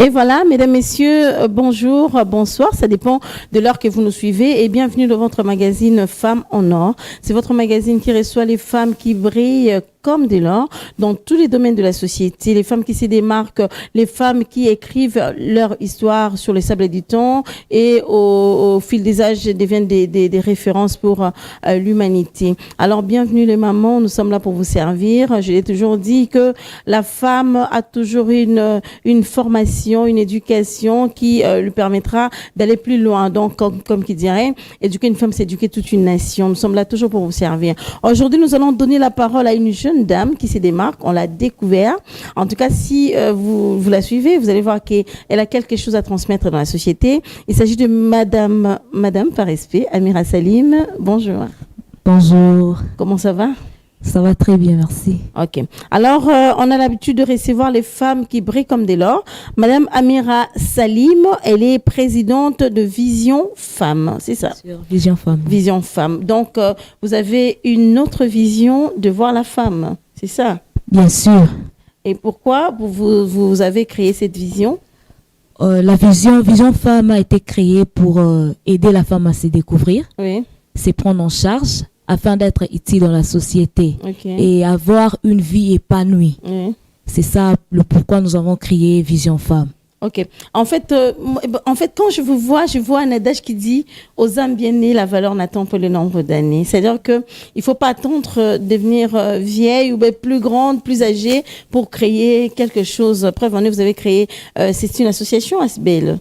Et voilà, mesdames, messieurs, bonjour, bonsoir, ça dépend de l'heure que vous nous suivez et bienvenue dans votre magazine Femmes en Or. C'est votre magazine qui reçoit les femmes qui brillent comme de l'or dans tous les domaines de la société, les femmes qui se démarquent, les femmes qui écrivent leur histoire sur les sables du temps et au fil des âges deviennent des références pour l'humanité. Alors bienvenue les mamans, nous sommes là pour vous servir. Je l'ai toujours dit que la femme a toujours une formation, une éducation qui lui permettra d'aller plus loin. Donc comme qui dirait, éduquer une femme, c'est éduquer toute une nation. Nous sommes là toujours pour vous servir. Aujourd'hui, nous allons donner la parole à une jeune dame qui se démarque, on l'a découvert. En tout cas, si vous la suivez, vous allez voir qu'elle a quelque chose à transmettre dans la société. Il s'agit de Madame par respect, Amira Salim. Bonjour. Bonjour. Comment ça va? Ça va très bien, merci. Ok. Alors, on a l'habitude de recevoir les femmes qui brillent comme de l'or. Madame Amira Salim, elle est présidente de Vision Femmes, c'est ça? Sur Vision Femmes. Vision Femmes. Donc, vous avez une autre vision de voir la femme, c'est ça? Bien sûr. Et pourquoi vous avez créé cette vision? La Vision Femmes a été créée pour aider la femme à se découvrir, Oui. se prendre en charge, afin d'être utile dans la société Ok. et avoir une vie épanouie. Oui. C'est ça le pourquoi nous avons créé Vision Femmes. Ok. En fait, quand je vous vois, je vois un adage qui dit « aux âmes bien nées, la valeur n'attend pas le nombre d'années ». C'est-à-dire qu'il ne faut pas attendre de devenir vieille ou plus grande, plus âgée pour créer quelque chose. Preuve en est, vous avez créé, c'est une association, Asbel.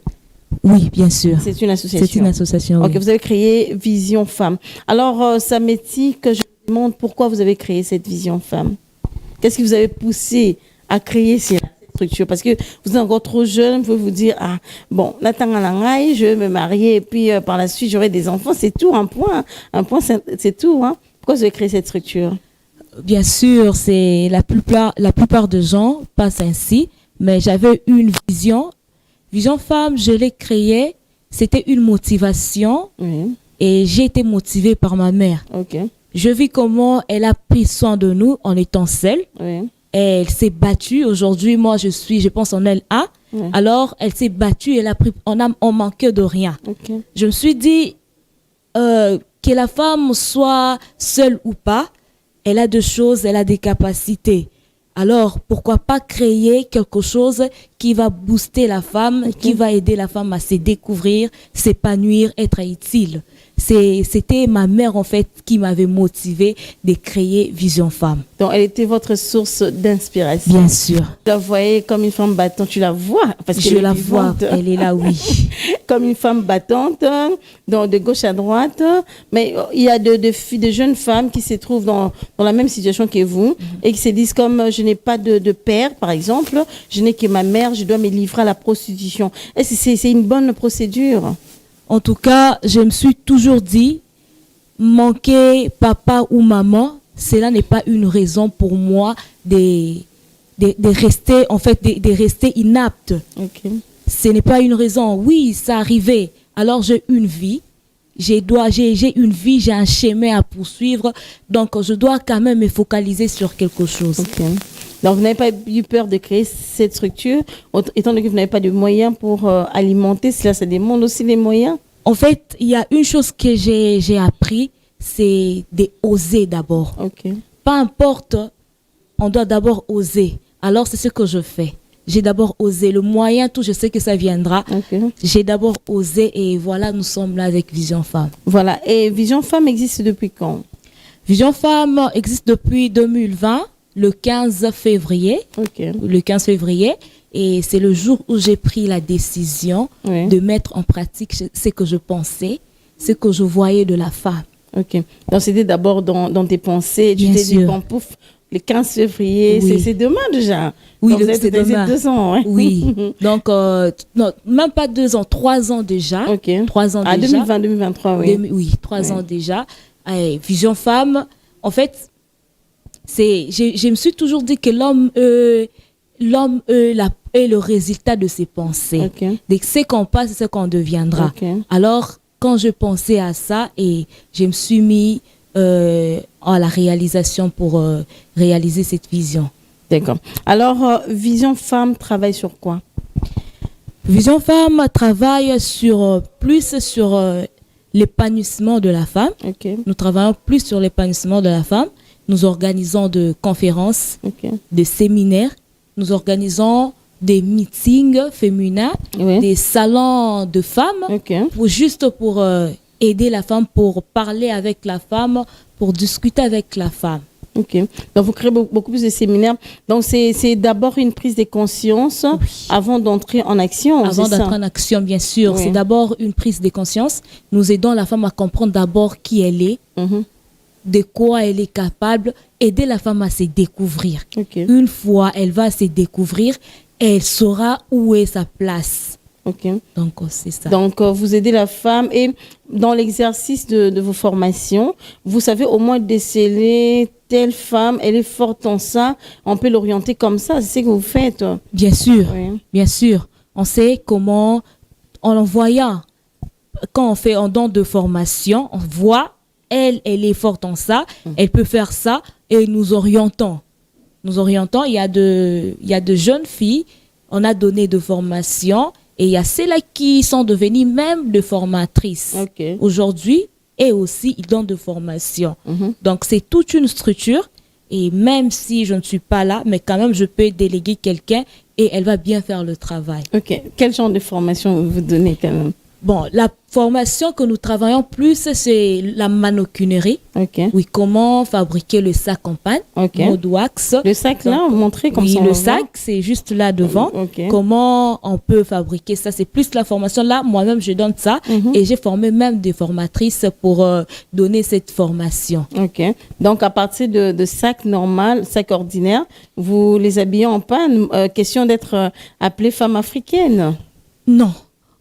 Oui, bien sûr. C'est une association. C'est une association, Ok, oui. vous avez créé Vision Femmes. Alors, ça m'étire que je me demande pourquoi vous avez créé cette Vision Femmes. Qu'est-ce qui vous avait poussé à créer cette structure? Parce que vous êtes encore trop jeune, vous pouvez vous dire, ah, bon, je vais me marier et puis par la suite, j'aurai des enfants. C'est tout, un point. Un point, c'est tout. Hein. Pourquoi vous avez créé cette structure? Bien sûr, c'est la plupart des gens passent ainsi, mais j'avais une vision. Vision Femme, je l'ai créée, c'était une motivation et j'ai été motivée par ma mère. Ok. Je vis comment elle a pris soin de nous en étant seule. Oui. Elle s'est battue. Aujourd'hui, moi, je pense en elle a. Alors, elle s'est battue, elle a pris, on manquait de rien. Ok. Je me suis dit, que la femme soit seule ou pas, elle a deux choses, elle a des capacités. Alors, pourquoi pas créer quelque chose qui va booster la femme, qui va aider la femme à se découvrir, s'épanouir, être utile. C'était ma mère, en fait, qui m'avait motivée de créer Vision Femme. Donc, elle était votre source d'inspiration. Bien sûr. Vous la voyez comme une femme battante, tu la vois parce Je la vois, elle est là, oui. Comme une femme battante, donc de gauche à droite. Mais il y a de jeunes femmes qui se trouvent dans la même situation que vous et qui se disent comme je n'ai pas de père, par exemple, je n'ai que ma mère, je dois me livrer à la prostitution. Est-ce que c'est une bonne procédure? En tout cas, je me suis toujours dit, manquer papa ou maman, cela n'est pas une raison pour moi de rester, en fait, de rester inapte. Ok. Ce n'est pas une raison. Oui, ça arrivait. Alors, j'ai une vie. J'ai une vie, j'ai un chemin à poursuivre. Donc, je dois quand même me focaliser sur quelque chose. Ok. Donc, vous n'avez pas eu peur de créer cette structure, étant donné que vous n'avez pas de moyens pour alimenter cela, ça demande aussi les moyens. En fait, il y a une chose que j'ai appris, c'est d'oser d'abord. Ok. Peu importe, on doit d'abord oser. Alors, c'est ce que je fais. J'ai d'abord osé. Le moyen, tout, je sais que ça viendra. Ok. J'ai d'abord osé et voilà, nous sommes là avec Vision Femme. Voilà. Et Vision Femme existe depuis quand? Vision Femme existe depuis 2020. Le 15 février, le 15 février, et c'est le jour où j'ai pris la décision de mettre en pratique ce que je pensais, ce que je voyais de la femme. Ok. Donc c'était d'abord dans tes pensées, tu t'es dit, bon pouf, le 15 février, c'est demain déjà. Oui, c'est demain. 2 ans. Ouais. Oui, donc non, même pas 2 ans, 3 ans déjà. Ok. 3 ans déjà. 2020, 2023, oui. Oui, 3 ans déjà. Vision Femme, en fait, je me suis toujours dit que l'homme est le résultat de ses pensées. Dès que c'est qu'on passe, c'est ce qu'on deviendra. Alors, quand je pensais à ça, et je me suis mis à la réalisation pour réaliser cette vision. D'accord. Alors, Vision Femme travaille sur quoi? Vision Femme travaille plus sur l'épanouissement de la femme. Ok. Nous travaillons plus sur l'épanouissement de la femme. Nous organisons de conférences, Ok. des séminaires. Nous organisons des meetings féminins, Oui. des salons de femmes, Ok. juste pour aider la femme, pour parler avec la femme, pour discuter avec la femme. Ok. Donc, vous créez beaucoup plus de séminaires. Donc, c'est d'abord une prise de conscience avant d'entrer en action. Avant c'est ça? d'entrer en action, bien sûr, Oui. c'est d'abord une prise de conscience. Nous aidons la femme à comprendre d'abord qui elle est, Mhm. de quoi elle est capable, aider la femme à se découvrir. Ok. Une fois elle va se découvrir, elle saura où est sa place. Ok. Donc, c'est ça. Donc, vous aidez la femme et dans l'exercice de vos formations, vous savez au moins déceler telle femme, elle est forte en ça, on peut l'orienter comme ça, c'est ce que vous faites. Bien sûr, Oui. bien sûr. On sait comment, en voyant, quand on fait un don de formation, on voit, elle est forte en ça, elle peut faire ça, et nous orientons. Nous orientons, il y a de jeunes filles, on a donné de formation, et il y a celles-là qui sont devenues même de formatrices. Ok. Aujourd'hui, et aussi, ils donnent de formation. Mhm. Donc, c'est toute une structure. Et même si je ne suis pas là, mais quand même, je peux déléguer quelqu'un et elle va bien faire le travail. Ok. Quel genre de formation vous donnez quand même? Bon, la formation que nous travaillons plus, c'est la maroquinerie. Ok. Oui, comment fabriquer le sac en panne, Ok. mode wax. Le sac là, vous montrez comme Oui, ça. on le va voir. sac, c'est juste là devant. Ok. Comment on peut fabriquer ça, c'est plus la formation. Là, moi-même, je donne ça et j'ai formé même des formatrices pour donner cette formation. Ok. Donc, à partir de sacs normal, sacs ordinaires, vous les habillez en panne. Question d'être appelée femme africaine. Non,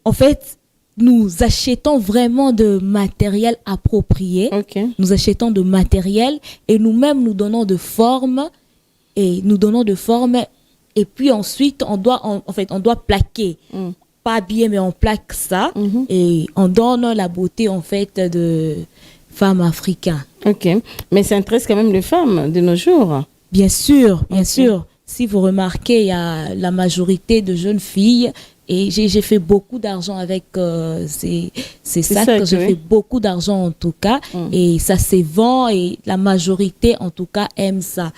en fait, nous achetons vraiment de matériel approprié. Ok. Nous achetons de matériel et nous-mêmes nous donnons de forme et et puis ensuite on doit plaquer. Pas habiller mais on plaque ça et on donne la beauté en fait de femmes africaines. Ok. Mais ça intéresse quand même les femmes de nos jours. Bien sûr, bien Ok. sûr. Si vous remarquez, il y a la majorité de jeunes filles et j'ai fait beaucoup d'argent avec ces sacs. sacs, J'ai oui. fait beaucoup d'argent en tout cas et ça se vend et la majorité en tout cas aime ça.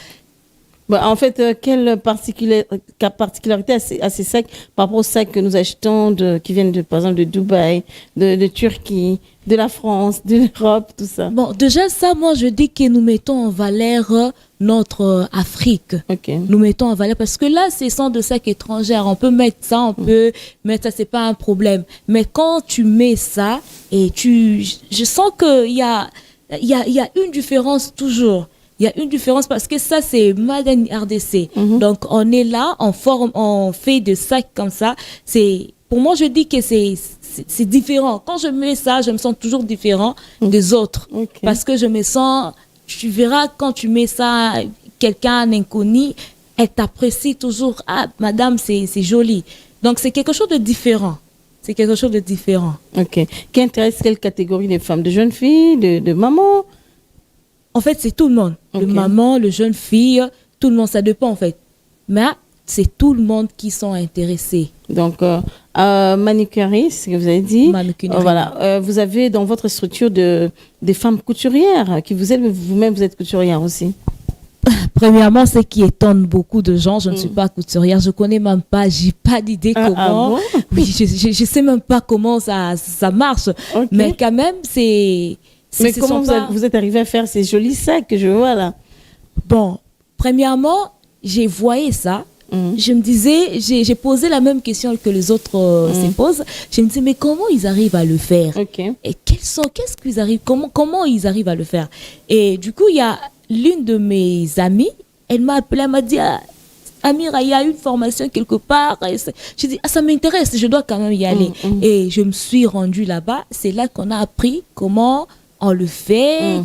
Bon, en fait, quelle particularité à ces sacs par rapport aux sacs que nous achetons qui viennent par exemple de Dubaï, de Turquie, de la France, de l'Europe, tout ça? Bon, déjà ça, moi je dis que nous mettons en valeur notre Afrique. Ok. Nous mettons en valeur parce que là, ce sont de sacs étrangers. On peut mettre ça, on peut mettre ça, c'est pas un problème. Mais quand tu mets ça et je sens qu'il y a une différence toujours. Il y a une différence parce que ça, c'est Made in RDC. Donc, on est là, on fait des sacs comme ça. Pour moi, je dis que c'est différent. Quand je mets ça, je me sens toujours différent des autres. Ok. Parce que je me sens, tu verras quand tu mets ça, quelqu'un inconnu, elle t'apprécie toujours. Ah, madame, c'est joli. Donc, c'est quelque chose de différent. C'est quelque chose de différent. Ok. Qui intéresse quelle catégorie de femmes? De jeunes filles, de mamans? En fait, c'est tout le monde. Ok. Le maman, le jeune fille, tout le monde, ça dépend en fait. Mais c'est tout le monde qui sont intéressés. Donc, manicuriste, ce que vous avez dit. Manucunerie. Voilà. Vous avez dans votre structure des femmes couturières qui vous aident, vous-même, vous êtes couturière aussi. Premièrement, ce qui étonne beaucoup de gens, je ne suis pas couturière, je connais même pas, j'ai pas d'idée comment. Ah bon? Oui, je sais même pas comment ça marche. Ok. Mais quand même, Mais ce comment sont pas- vous êtes arrivé à faire ces jolis sacs que je vois là? Bon, premièrement, j'ai voyé ça. Je me disais, j'ai posé la même question que les autres se posent. Je me disais, mais comment ils arrivent à le faire? Ok. Et qu'est-ce qu'ils arrivent, comment ils arrivent à le faire? Et du coup, il y a l'une de mes amies, elle m'a appelé, elle m'a dit, ah, Amira, il y a une formation quelque part. J'ai dit, ah, ça m'intéresse, je dois quand même y aller. Et je me suis rendue là-bas. C'est là qu'on a appris comment on le fait,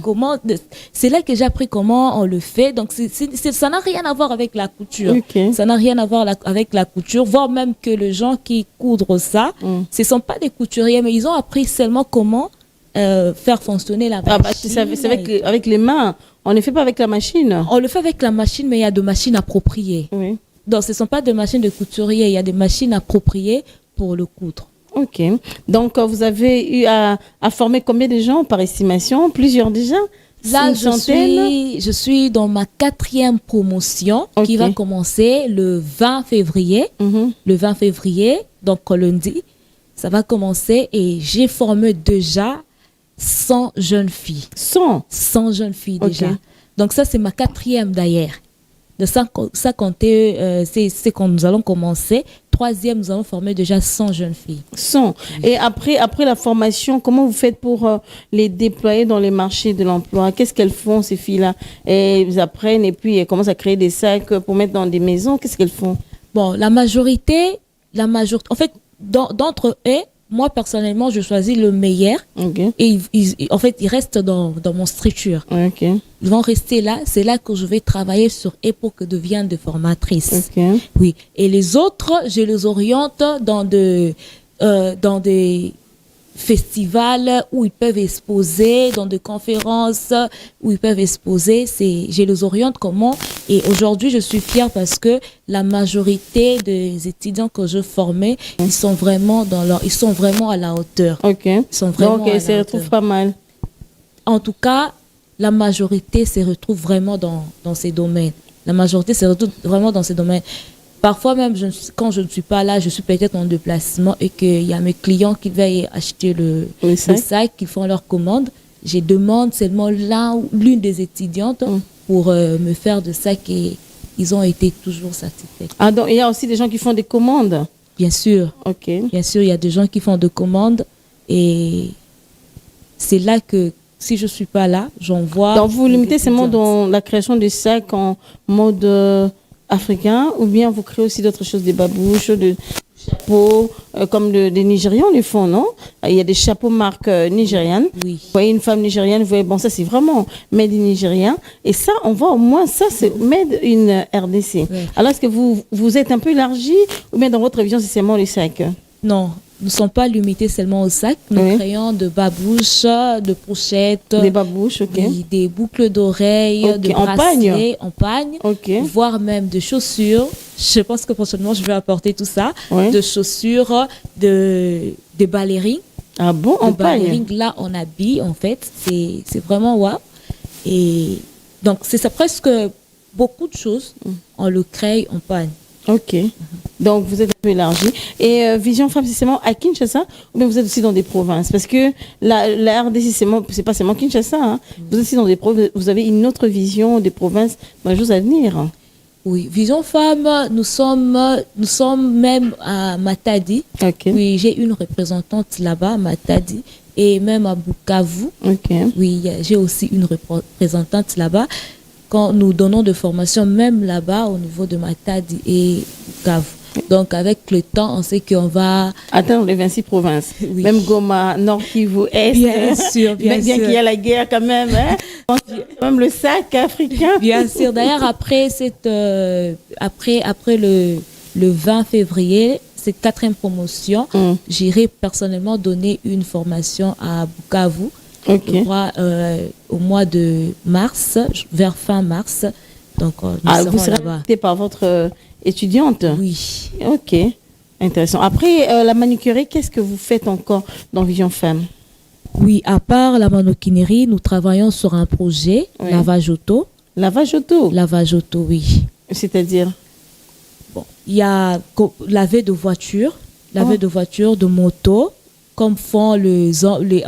c'est là que j'ai appris comment on le fait. Donc, ça n'a rien à voir avec la couture. Ok. Ça n'a rien à voir avec la couture, voire même que les gens qui coudrent ça, ce ne sont pas des couturiers, mais ils ont appris seulement comment faire fonctionner la machine. Ah bah, c'est avec les mains. On ne fait pas avec la machine. On le fait avec la machine, mais il y a des machines appropriées. Oui. Donc, ce ne sont pas des machines de couturier, il y a des machines appropriées pour le coudre. Ok. Donc, vous avez eu à former combien de gens par estimation? Plusieurs déjà? Là, Une centaine? je suis dans ma 4e promotion qui Ok. va commencer le 20 février. Mhm. Le 20 février, donc lundi, ça va commencer et j'ai formé déjà 100 jeunes filles. 100. 100 jeunes filles Ok. déjà. Donc ça, c'est ma 4e d'ailleurs. De ça compter, c'est quand nous allons commencer. 3e, nous allons former déjà 100 jeunes filles. 100. Et après la formation, comment vous faites pour les déployer dans les marchés de l'emploi? Qu'est-ce qu'elles font, ces filles-là? Elles apprennent et puis elles commencent à créer des sacs pour mettre dans des maisons. Qu'est-ce qu'elles font? Bon, la majorité, en fait, d'entre eux, moi personnellement, je choisis le meilleur Ok. et en fait, ils restent dans mon structure. Ok. Ils vont rester là. C'est là que je vais travailler sur eux pour que deviennent de formatrices. Ok. Oui. Et les autres, je les oriente dans des festivals où ils peuvent exposer, dans des conférences où ils peuvent exposer. Je les oriente comment. Et aujourd'hui, je suis fière parce que la majorité des étudiants que je formais, ils sont vraiment à la hauteur. Ok. Ils sont vraiment Donc, à la elles se retrouvent hauteur. pas mal. En tout cas, la majorité se retrouve vraiment dans ces domaines. La majorité se retrouve vraiment dans ces domaines. Parfois même, quand je ne suis pas là, je suis peut-être en déplacement et qu'il y a mes clients qui veulent acheter le sac, qui font leur commande. Je demande seulement l'une des étudiantes pour me faire de sac et ils ont été toujours satisfaits. Ah, donc il y a aussi des gens qui font des commandes. Bien sûr. Ok. Bien sûr, il y a des gens qui font des commandes et c'est là que si je ne suis pas là, j'envoie. Donc vous limitez seulement étudiantes. dans la création de sacs en mode africain ou bien vous créez aussi d'autres choses, des babouches, des chapeaux, comme des Nigérians les font, non? Il y a des chapeaux marque nigériane. Oui. Vous voyez une femme nigériane, vous voyez, bon, ça c'est vraiment made in Nigérien. Et ça, on voit au moins, ça c'est made in RDC. Ouais. Alors est-ce que vous êtes un peu élargi ou bien dans votre vision c'est seulement les sacs? Non, nous ne sommes pas limités seulement au sac. Nous Oui. créons de babouches, de pochettes, Des babouches, ok. des boucles d'oreilles, Ok, de en bracelets, en pagne, Ok. voire même de chaussures. Je pense que prochainement, je vais apporter tout ça. Oui. De chaussures, de ballerines. Ah bon, en De ballerines, pagne? là, on habille, en fait. C'est vraiment waouh. Et donc, c'est ça, presque beaucoup de choses. On le crée en pagne. Ok. Donc, vous êtes un peu élargi. Et Vision Femme, c'est seulement à Kinshasa ou bien vous êtes aussi dans des provinces? Parce que la RDC, c'est pas seulement Kinshasa. Hein. Vous êtes aussi dans des provinces. Vous avez une autre vision des provinces dans les jours à venir. Oui, Vision Femme, nous sommes même à Matadi. Ok. Oui, j'ai une représentante là-bas, à Matadi, et même à Bukavu. Ok. Oui, j'ai aussi une représentante là-bas. Quand nous donnons des formations, même là-bas, au niveau de Matadi et Bukavu. Donc, avec le temps, on sait qu'on va Atteindre les 26 provinces. Oui. Même Goma, Nord Kivu, Est. Bien sûr, bien Bien sûr. qu'il y a la guerre quand même. Hein. Même le sac africain. Bien sûr. D'ailleurs, après le 20 février, cette 4e promotion, j'irai personnellement donner une formation à Bukavu. Ok. Je crois au mois de mars, vers fin mars. Donc, nous Vous serons serez là-bas. invité par votre étudiante? Oui. Ok. Intéressant. Après, la manucurerie, qu'est-ce que vous faites encore dans Vision Femme? Oui, à part la maroquinerie, nous travaillons sur un projet, Oui. lavage auto. Lavage auto. Lavage auto, oui. C'est-à-dire? Bon, il y a laver de voitures, de moto, comme font les hommes oui.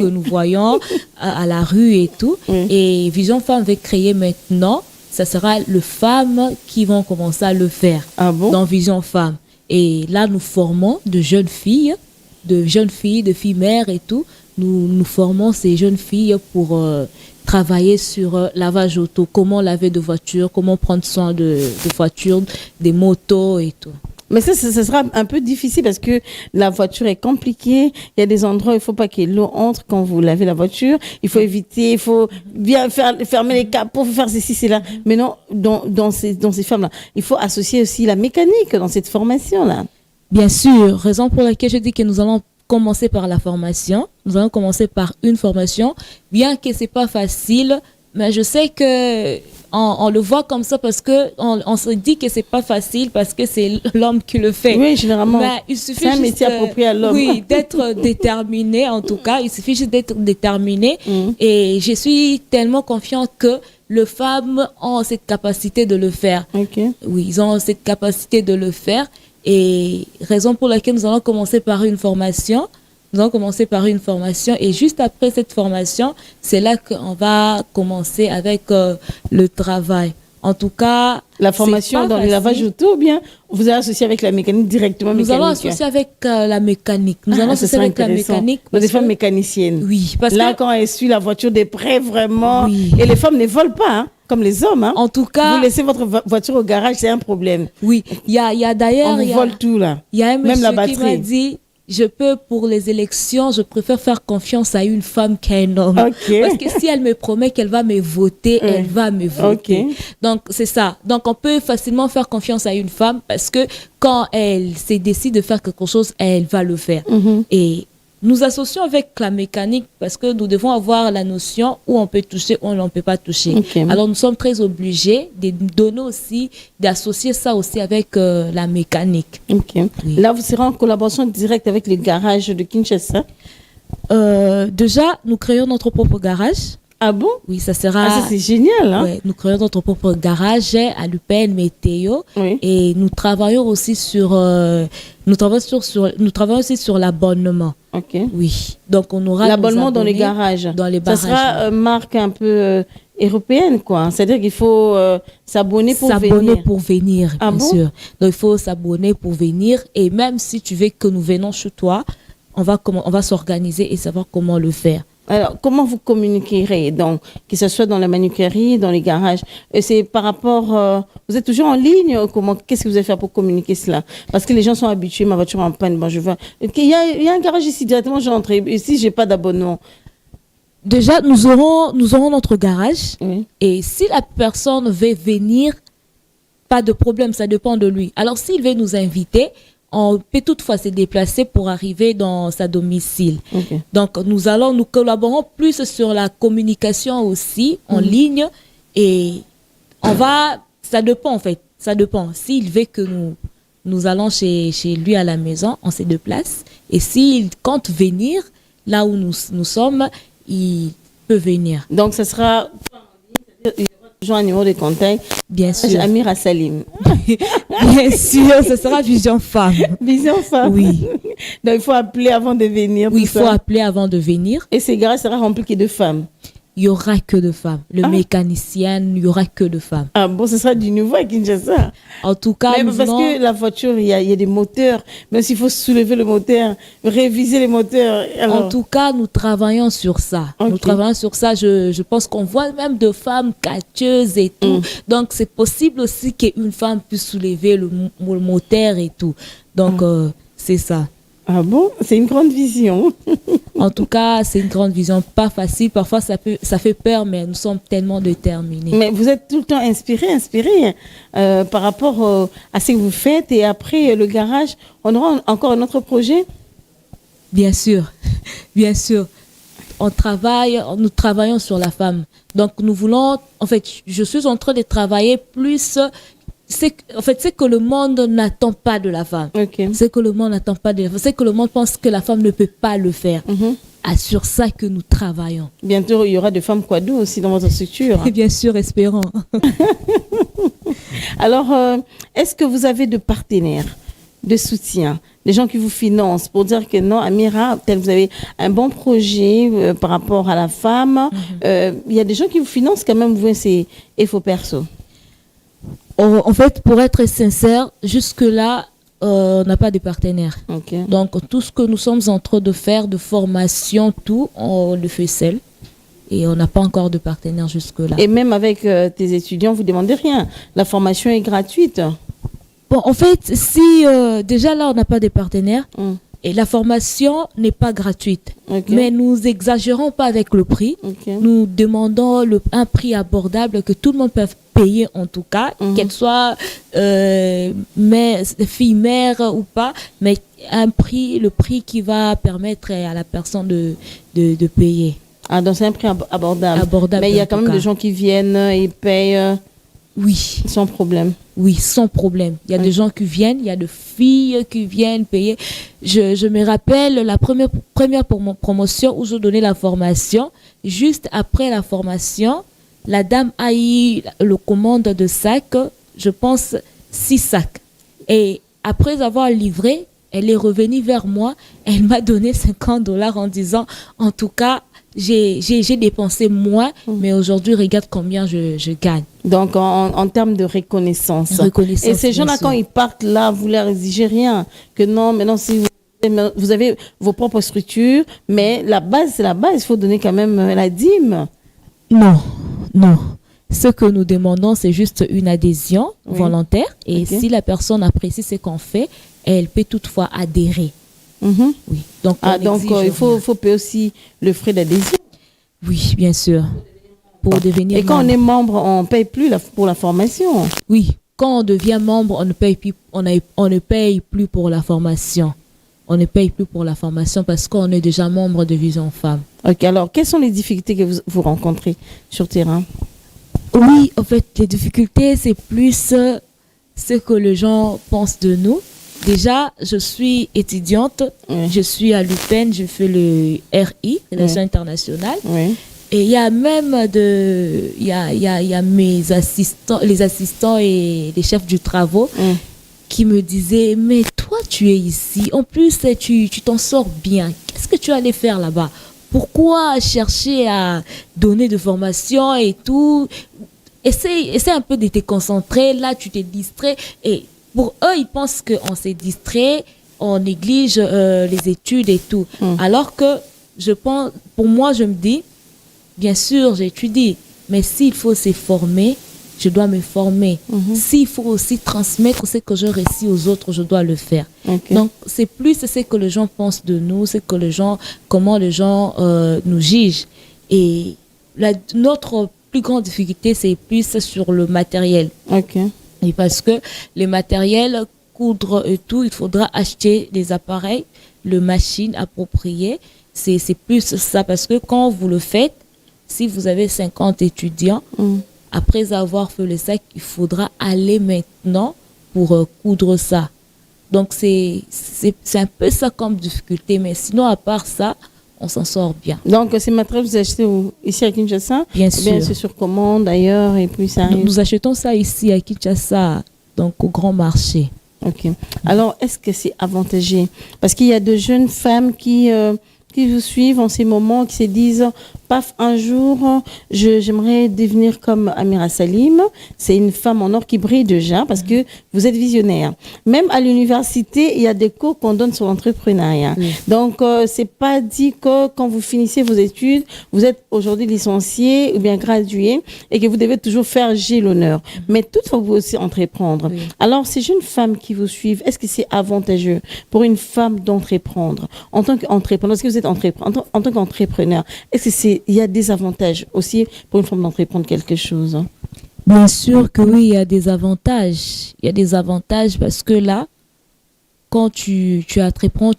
que nous voyons à la rue et tout. Oui. Et Vision Femme va créer maintenant, ça sera les femmes qui vont commencer à le faire Ah bon? dans Vision Femme. Et là, nous formons de filles mères et tout. Nous formons ces jeunes filles pour travailler sur lavage auto, comment laver de voitures, comment prendre soin de voitures, des motos et tout. Mais ça sera un peu difficile parce que la voiture est compliquée. Il y a des endroits où il ne faut pas que l'eau entre quand vous lavez la voiture. Il faut éviter, il faut bien fermer les capots, faire ceci, cela. Mais non, dans ces femmes-là, il faut associer aussi la mécanique dans cette formation-là. Bien sûr, raison pour laquelle je dis que nous allons commencer par la formation. Nous allons commencer par une formation, bien que ce n'est pas facile, mais je sais que on le voit comme ça parce que on se dit que c'est pas facile parce que c'est l'homme qui le fait. Oui, généralement. Mais il suffit C'est un juste, métier approprié à l'homme. Oui, d'être déterminé en tout cas. Il suffit juste d'être déterminé. Et je suis tellement confiante que les femmes ont cette capacité de le faire. Ok. Oui, ils ont cette capacité de le faire. Et raison pour laquelle nous allons commencer par une formation. Nous allons commencer par une formation et juste après cette formation, c'est là qu'on va commencer avec le travail. En tout cas, la formation dans le lavage auto ou bien vous allez associer avec la mécanique directement? Nous allons associer avec la mécanique. Nous allons associer avec la mécanique. Des femmes mécaniciennes. Oui, parce là, que quand elles suivent la voiture des près, vraiment. Oui. Et les femmes ne volent pas, hein, comme les hommes. Hein. En tout cas, vous laissez votre voiture au garage, c'est un problème. Oui, il y a d'ailleurs. On vous vole tout là. Il y a un même la monsieur qui m'a dit. Je peux, pour les élections, je préfère faire confiance à une femme qu'à un homme. Okay. Parce que si elle me promet qu'elle va me voter, elle va me voter. Okay. Donc, c'est ça. Donc, on peut facilement faire confiance à une femme parce que quand elle se décide de faire quelque chose, elle va le faire. Et nous associons avec la mécanique parce que nous devons avoir la notion où on peut toucher, où on ne peut pas toucher. Okay. Alors, nous sommes très obligés de donner aussi, d'associer ça aussi avec la mécanique. Okay. Oui. Là, vous serez en collaboration directe avec les garages de Kinshasa? Déjà, nous créons notre propre garage. Ah bon? Oui, ça sera... Ah, ça c'est génial, hein? Ouais, nous créons notre propre garage à l'UPN Météo. Oui. Et nous travaillons aussi sur... nous travaillons aussi sur l'abonnement. Ok. Oui. Donc, on aura... L'abonnement dans les garages. Dans les ça sera marque un peu européenne, quoi. C'est-à-dire qu'il faut s'abonner pour venir. S'abonner pour venir, ah bien bon? sûr. Donc, il faut s'abonner pour venir. Et même si tu veux que nous venons chez toi, on va s'organiser et savoir comment le faire. Alors, comment vous communiquerez, donc, que ce soit dans la manuquerie, dans les garages? C'est par rapport... vous êtes toujours en ligne? Qu'est-ce que vous allez faire pour communiquer cela? Parce que les gens sont habitués, ma voiture en panne. Bon, je vois. Il y a un garage ici, directement, j'entre. Ici, je n'ai pas d'abonnement. Déjà, nous aurons notre garage. Oui. Et si la personne veut venir, pas de problème, ça dépend de lui. Alors, s'il veut nous inviter, on peut toutefois se déplacer pour arriver dans sa domicile. Okay. Donc, nous collaborons plus sur la communication aussi en ligne et ça dépend en fait, ça dépend. S'il veut que nous allons chez lui à la maison, on se déplace. Et s'il compte venir là où nous sommes, il peut venir. Donc, ce sera... toujours un numéro de contact. Bien sûr. Amira Salim. Bien sûr, ce sera Vision Femme. Vision Femme. Oui. Donc, il faut appeler avant de venir. Oui, il faut appeler avant de venir. Et ces garages sera rempli que de femmes? Il n'y aura que de femmes. Le mécanicien, il n'y aura que de femmes. Ah bon, ce sera du nouveau à Kinshasa. En tout cas, parce que la voiture, il y a des moteurs. Même s'il faut soulever le moteur, réviser les moteurs. Alors... En tout cas, nous travaillons sur ça. Okay. Nous travaillons sur ça. Je pense qu'on voit même de femmes catcheuses et tout. Donc, c'est possible aussi qu'une femme puisse soulever le moteur et tout. Donc, c'est ça. Ah bon? C'est une grande vision. En tout cas, c'est une grande vision. Pas facile. Parfois, ça fait peur, mais nous sommes tellement déterminés. Mais vous êtes tout le temps inspiré par rapport à ce que vous faites. Et après, le garage, on aura encore un autre projet? Bien sûr. Bien sûr. Nous travaillons sur la femme. Donc, nous voulons... En fait, je suis en train de travailler plus... C'est que le monde n'attend pas de la femme. Okay. C'est que le monde n'attend pas de la femme. C'est que le monde pense que la femme ne peut pas le faire. Sur ça que nous travaillons. Bientôt, il y aura des femmes quadros aussi dans votre structure. Bien sûr, espérons. Alors, est-ce que vous avez de partenaires, de soutien, des gens qui vous financent pour dire que non, Amira, vous avez un bon projet par rapport à la femme. Il y a des gens qui vous financent quand même, vous, c'est FO Perso. En fait, pour être sincère, jusque-là, on n'a pas de partenaire. Okay. Donc, tout ce que nous sommes en train de faire, de formation, tout, on le fait seul. Et on n'a pas encore de partenaire jusque-là. Et même avec tes étudiants, vous ne demandez rien. La formation est gratuite. Bon, en fait, si déjà là, on n'a pas de partenaire, et la formation n'est pas gratuite. Okay. Mais nous exagérons pas avec le prix. Okay. Nous demandons un prix abordable que tout le monde peut payer en tout cas, qu'elle soit fille mère ou pas, mais le prix qui va permettre à la personne de payer. Ah, donc c'est un prix abordable. Abordable, Mais il y a en quand tout même cas. des gens qui viennent et payent Oui, sans problème. oui, sans problème. Il y a des gens qui viennent, il y a des filles qui viennent payer. Je me rappelle la première promotion où je donnais la formation. Juste après la formation, la dame a eu le commande de sacs, je pense 6 sacs. Et après avoir livré, elle est revenue vers moi. Elle m'a donné $50 en disant, en tout cas, j'ai dépensé moins, mais aujourd'hui, regarde combien je gagne. Donc, en termes de reconnaissance. Reconnaissance, Et ces gens-là, bien sûr. quand ils partent là, vous leur exigez rien. Que non, maintenant, si vous avez vos propres structures, mais la base, c'est la base. Il faut donner quand même la dîme. Non, non. Ce que nous demandons, c'est juste une adhésion Oui. volontaire. Et Ok. si la personne apprécie ce qu'on fait, elle peut toutefois adhérer. Mhm. Oui. Donc, Ah, on donc, exige il faut rien. payer aussi le frais d'adhésion. Oui, bien sûr. Pour devenir Et quand on membre. est membre, on ne paye plus pour la formation. Oui, quand on devient membre, on ne paye plus, on ne paye plus pour la formation. On ne paye plus pour la formation parce qu'on est déjà membre de Vision Femme. Ok, alors, quelles sont les difficultés que vous rencontrez sur terrain? Oui, en fait, les difficultés, c'est plus ce que les gens pensent de nous. Déjà, je suis étudiante, Oui. je suis à l'UPEN, je fais le RI, Relations internationales. Oui. Et il y a même il y a mes assistants, les assistants et les chefs du travaux Mm. qui me disaient, mais toi, tu es ici. En plus, tu t'en sors bien. Qu'est-ce que tu allais faire là-bas? Pourquoi chercher à donner de formation et tout? Essaie un peu de te concentrer. Là, tu te distrais. Et pour eux, ils pensent qu'on s'est distrait, on néglige les études et tout. Alors que je pense, pour moi, je me dis, bien sûr, j'étudie, mais s'il faut se former, je dois me former. S'il faut aussi transmettre ce que je réussis aux autres, je dois le faire. Ok. Donc, c'est plus ce que les gens pensent de nous, comment les gens nous jugent. Et notre plus grande difficulté, c'est plus sur le matériel. Ok. Et parce que les matériels, coudre et tout, il faudra acheter des appareils, les machines appropriées. C'est plus ça, parce que quand vous le faites, si vous avez 50 étudiants, après avoir fait le sac, il faudra aller maintenant pour coudre ça. Donc, c'est un peu ça comme difficulté. Mais sinon, à part ça, on s'en sort bien. Donc, ces matériels, vous achetez ici à Kinshasa? Bien Ou bien sûr. c'est sur commande d'ailleurs, et puis ça arrive. Nous achetons ça ici à Kinshasa, donc au grand marché. Ok. Alors, est-ce que c'est avantageux? Parce qu'il y a de jeunes femmes qui vous suivent en ces moments, qui se disent, paf, un jour, j'aimerais devenir comme Amira Salim. C'est une femme en or qui brille déjà parce que vous êtes visionnaire. Même à l'université, il y a des cours qu'on donne sur l'entrepreneuriat. Oui. Donc, c'est pas dit que quand vous finissez vos études, vous êtes aujourd'hui licencié ou bien gradué et que vous devez toujours faire G l'honneur. Mais toutefois, vous aussi entreprendre. Oui. Alors, ces jeunes femmes qui vous suivent, est-ce que c'est avantageux pour une femme d'entreprendre en tant qu'entrepreneur? Est-ce que vous êtes entrepreneur en tant qu'entrepreneur? Est-ce que il y a des avantages aussi pour une femme d'entreprendre quelque chose? Bien sûr que oui, il y a des avantages. Il y a des avantages parce que là, quand tu entreprends,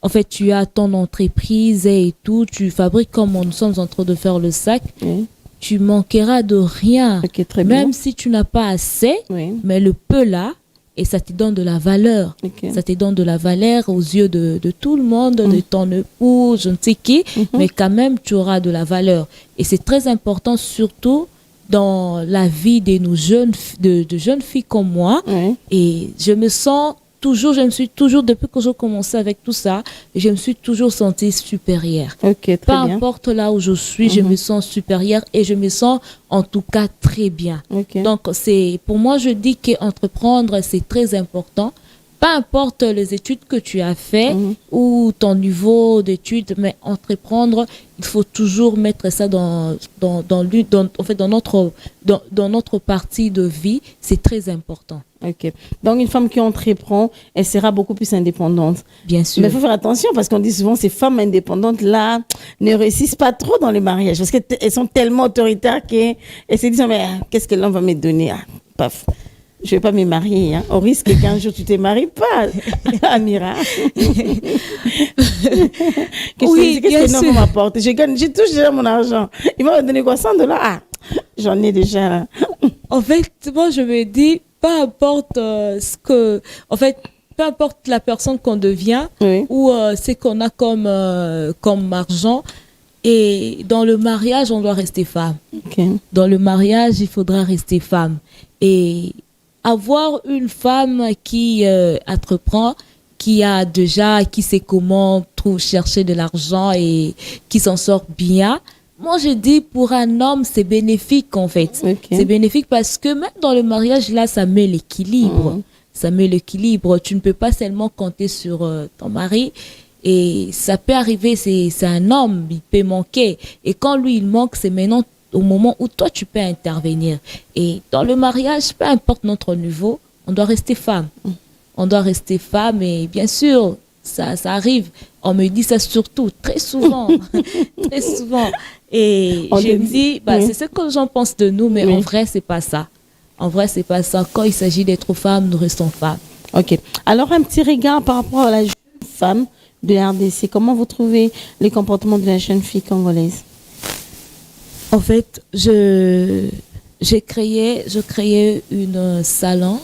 en fait, tu as ton entreprise et tout, tu fabriques comme nous sommes en train de faire le sac, Oui. tu manqueras de rien. Ok, très bien. Même si tu n'as pas assez, Oui. mais le peu là, et ça te donne de la valeur. Ok. Ça te donne de la valeur aux yeux de tout le monde, de ton époux, je ne sais qui, mais quand même, tu auras de la valeur. Et c'est très important, surtout dans la vie de nos jeunes filles comme moi. Oui. Et je me suis toujours, depuis que j'ai commencé avec tout ça, je me suis toujours sentie supérieure. Ok, très Peu bien. importe là où je suis, je me sens supérieure et je me sens en tout cas très bien. Ok. Donc, pour moi, je dis qu'entreprendre, c'est très important. Peu importe les études que tu as fait ou ton niveau d'études, mais entreprendre, il faut toujours mettre ça dans notre partie de vie. C'est très important. Ok. Donc, une femme qui entreprend, elle sera beaucoup plus indépendante. Bien sûr. Mais il faut faire attention parce qu'on dit souvent ces femmes indépendantes là ne réussissent pas trop dans le mariage parce qu'elles sont tellement autoritaires qu'elles se disent mais qu'est-ce que l'homme va me donner? Ah, paf. je vais pas me marier, hein, au risque qu'un jour tu te maries pas, Amira. Oui, Qu'est-ce bien que non sûr. va m'apporter? J'ai touché déjà mon argent. Il va me donner quoi, 100 dollars? Ah, j'en ai déjà là. En fait, moi, je me dis, peu importe en fait, peu importe la personne qu'on devient Oui, ou ce qu'on a comme argent, et dans le mariage, on doit rester femme. ok. Dans le mariage, il faudra rester femme. Et avoir une femme qui entreprend, qui sait comment chercher de l'argent et qui s'en sort bien. Moi, je dis pour un homme, c'est bénéfique en fait. Ok. C'est bénéfique parce que même dans le mariage, là, ça met l'équilibre. Mhm. Ça met l'équilibre. Tu ne peux pas seulement compter sur ton mari. Et ça peut arriver, c'est un homme, il peut manquer. Et quand lui, il manque, c'est maintenant au moment où toi, tu peux intervenir. Et dans le mariage, peu importe notre niveau, on doit rester femme. On doit rester femme et bien sûr, ça arrive. On me dit ça surtout, très souvent. Très souvent. Et On je te me dit- dis, oui. c'est ce que les gens pensent de nous, mais Oui. en vrai, c'est pas ça. En vrai, c'est pas ça. Quand il s'agit d'être femme, nous restons femmes. Ok. Alors, un petit regard par rapport à la jeune femme de la RDC. Comment vous trouvez les comportements de la jeune fille congolaise? En fait, j'ai créé une salon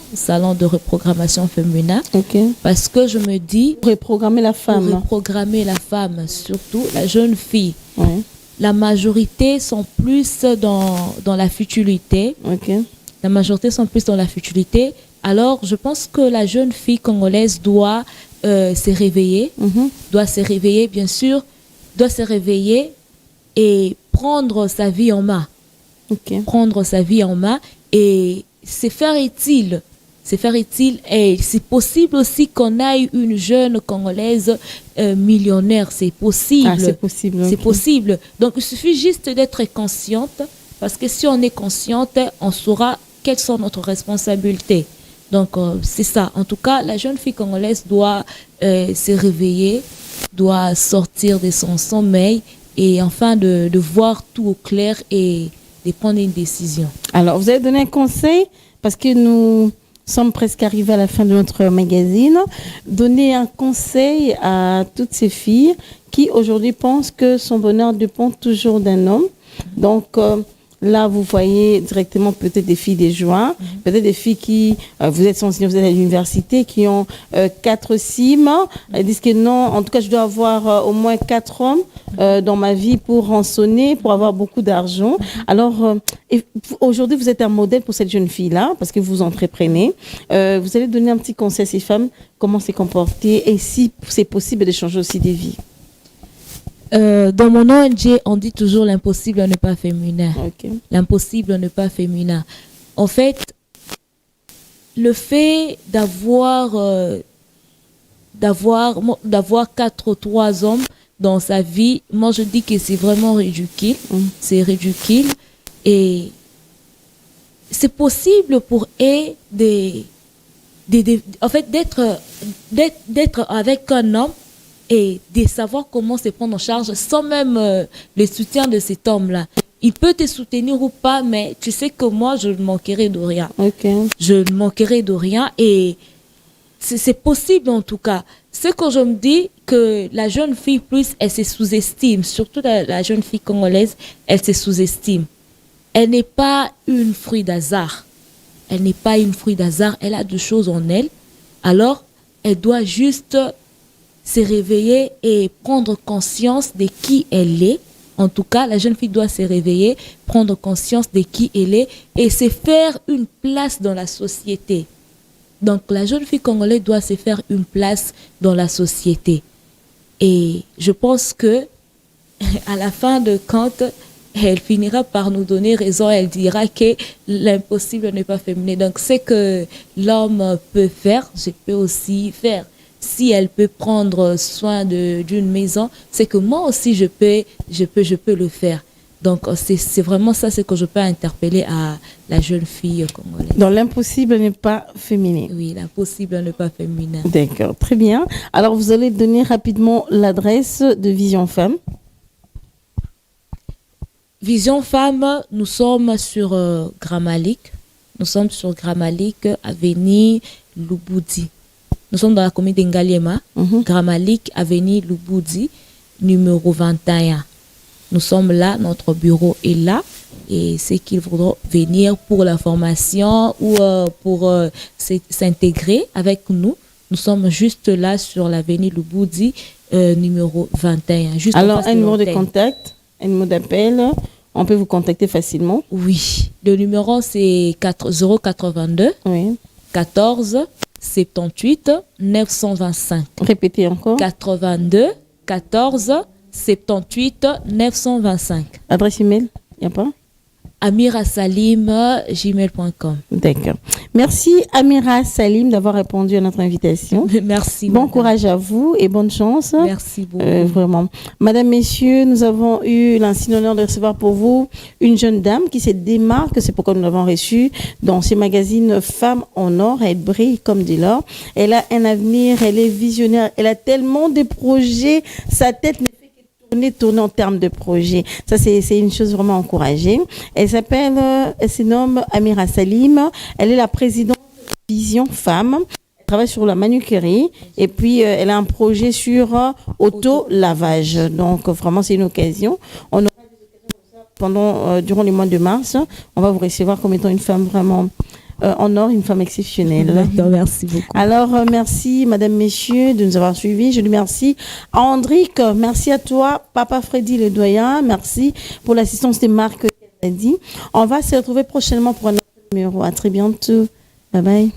de reprogrammation féminin, Ok. parce que je me dis, Pour reprogrammer la pour femme. reprogrammer la femme, surtout la jeune fille, Ouais. la majorité sont plus dans la futilité. Ok. La majorité sont plus dans la futilité. Alors, je pense que la jeune fille congolaise doit se réveiller, Mhm. doit se réveiller, bien sûr, doit se réveiller et prendre sa vie en main. Ok. Prendre sa vie en main et se faire utile. Se faire utile. Et c'est possible aussi qu'on aille une jeune congolaise millionnaire. C'est possible. Ah, c'est possible. C'est ok. possible. Donc, il suffit juste d'être consciente, parce que si on est consciente, on saura quelles sont notre responsabilités. Donc, c'est ça. En tout cas, la jeune fille congolaise doit se réveiller, doit sortir de son sommeil et enfin de voir tout au clair et de prendre une décision. Alors, vous avez donné un conseil parce que nous sommes presque arrivés à la fin de notre magazine. Donnez un conseil à toutes ces filles qui aujourd'hui pensent que son bonheur dépend toujours d'un homme. Donc, là, vous voyez directement peut-être des filles des joints, peut-être des filles qui, vous êtes sensibles, vous êtes à l'université, qui ont 4 cimes. Elles disent que non, en tout cas, je dois avoir au moins 4 hommes dans ma vie pour rançonner, pour avoir beaucoup d'argent. Alors, aujourd'hui, vous êtes un modèle pour cette jeune fille-là, parce que vous entreprenez. Vous allez donner un petit conseil à ces femmes, comment se comporter et si c'est possible de changer aussi des vies. Dans mon ONG, on dit toujours l'impossible n'est pas féminin. Ok. L'impossible n'est pas féminin. En fait, le fait d'avoir 4 ou 3 hommes dans sa vie, moi je dis que c'est vraiment ridicule. C'est ridicule. Et c'est possible pour eux en fait, d'être avec un homme et de savoir comment se prendre en charge sans même le soutien de cet homme-là. Il peut te soutenir ou pas, mais tu sais que moi, je ne manquerai de rien. Ok. Je ne manquerai de rien et c'est possible en tout cas. Ce que je me dis, que la jeune fille, plus, elle se sous-estime, surtout la jeune fille congolaise, elle se sous-estime. Elle n'est pas une fruit d'hasard. Elle n'est pas une fruit d'hasard, elle a 2 choses en elle. Alors, elle doit juste se réveiller et prendre conscience de qui elle est. En tout cas, la jeune fille doit se réveiller, prendre conscience de qui elle est et se faire une place dans la société. Donc, la jeune fille congolaise doit se faire une place dans la société. Et je pense que à la fin de compte, elle finira par nous donner raison. Elle dira que l'impossible n'est pas féminin. Donc, ce que l'homme peut faire, je peux aussi faire. Si elle peut prendre soin d'une maison, c'est que moi aussi je peux le faire. Donc c'est vraiment ça, ce que je peux interpeller à la jeune fille congolaise. Donc l'impossible n'est pas féminin. Oui, l'impossible n'est pas féminin. D'accord, très bien. Alors vous allez donner rapidement l'adresse de Vision Femme. Vision Femme, nous sommes sur Grand Malik, Nous sommes sur Gramalik, avenue Luboudi. Nous sommes dans la commune d'Engaliema, Gramalik, avenue Luboudi, numéro 21. Nous sommes là, notre bureau est là. Et ceux qui voudront venir pour la formation ou pour s'intégrer avec nous, nous sommes juste là sur l'avenue Luboudi, numéro 21. Juste alors, un numéro de contact, un numéro d'appel, on peut vous contacter facilement? Oui, le numéro c'est 082 oui. 14 78 925. Répétez encore. 82 14 78 925. Adresse email, il n'y a pas? amirasalim@gmail.com. D'accord. Merci Amira Salim d'avoir répondu à notre invitation. Merci. Bon madame. courage à vous et bonne chance. Merci beaucoup. Vraiment. Madame, messieurs, nous avons eu l'insigne honneur de recevoir pour vous une jeune dame qui se démarque, c'est pourquoi nous l'avons reçue dans ce magazine Femmes en or. Elle brille comme de l'or. Elle a un avenir, elle est visionnaire, elle a tellement de projets, sa tête ne fait tourner en termes de projet. Ça, c'est une chose vraiment encouragée. Elle se nomme Amira Salim. Elle est la présidente de Vision Femmes. Elle travaille sur la manuquerie et puis elle a un projet sur auto-lavage. Donc, vraiment, c'est une occasion. On aura des occasions durant le mois de mars. On va vous recevoir comme étant une femme vraiment en or, une femme exceptionnelle. D'accord, merci beaucoup. Alors, merci, madame, messieurs, de nous avoir suivis. Je lui remercie à Andrick. Merci à toi, papa Freddy le doyen. Merci pour l'assistance des marques. On va se retrouver prochainement pour un autre numéro. À très bientôt. Bye bye.